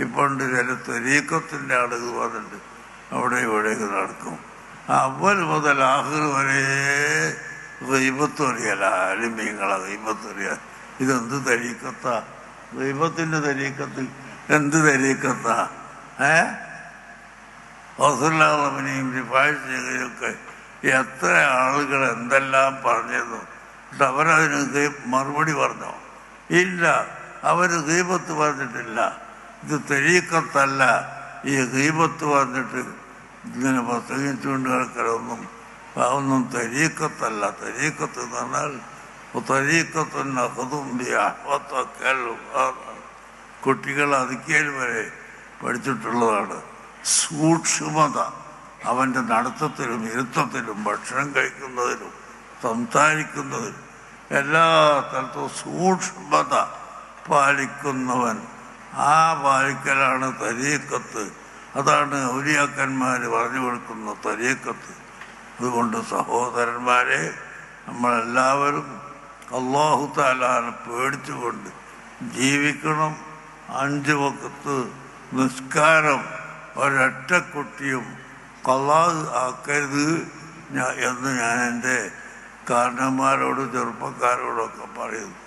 ഇപ്പോണ്ട് ചില ത്വരീക്കത്തിൻ്റെ ആളുകൾ വന്നിട്ട് അവിടെ ഇവിടെയൊക്കെ നടക്കും. അവൽ മുതൽ ആഖിർ വരെ ഗൈബത്ത് അറിയാല, ആലിമീങ്ങളെ ഗൈബത്ത് അറിയാൽ. ഇതെന്ത് തരീക്കത്താ? ഗൈബത്തിൻ്റെ തരീക്കത്ത് എന്ത് തരീക്കത്താ? റസൂലുള്ളാഹിനെയും റിഫായിയൊക്കെ എത്ര ആളുകൾ എന്തെല്ലാം പറഞ്ഞിരുന്നു. എന്നിട്ട് അവരതിന് മറുപടി പറഞ്ഞോ? ഇല്ല, അവർ ഗീബത്ത് പറഞ്ഞിട്ടില്ല. ഇത് തരീക്കത്തല്ല. ഈ ഗീബത്ത് പറഞ്ഞിട്ട് ഇങ്ങനെ പ്രസംഗിച്ചുകൊണ്ട് കിടക്കലൊന്നും അതൊന്നും തരീക്കത്തല്ല. തരീക്കത്ത് എന്ന് പറഞ്ഞാൽ തരീക്കത്തുന്ന കുട്ടികൾ അതിക്കേൽ വരെ പഠിച്ചിട്ടുള്ളതാണ്. സൂക്ഷ്മത അവൻ്റെ നടത്തത്തിലും ഇരുത്തത്തിലും ഭക്ഷണം കഴിക്കുന്നതിലും സംസാരിക്കുന്നതിലും എല്ലാ തരത്തിലും സൂക്ഷ്മത പാലിക്കുന്നവൻ. ആ പാലിക്കലാണ് തരീക്കത്ത്. അതാണ് ഔലിയാക്കന്മാർ പറഞ്ഞു കൊടുക്കുന്ന തരീക്കത്ത്. അതുകൊണ്ട് സഹോദരന്മാരെ, നമ്മളെല്ലാവരും അല്ലാഹു തആലയെ പേടിച്ചുകൊണ്ട് ജീവിക്കണം. 5 വഖത്ത് നിസ്കാരം ഒരൊറ്റ കുട്ടിയും ഖളാ ആക്കരുത് എന്ന് ഞാൻ എൻ്റെ കാരണന്മാരോടും ചെറുപ്പക്കാരോടൊക്കെ പറയുന്നു.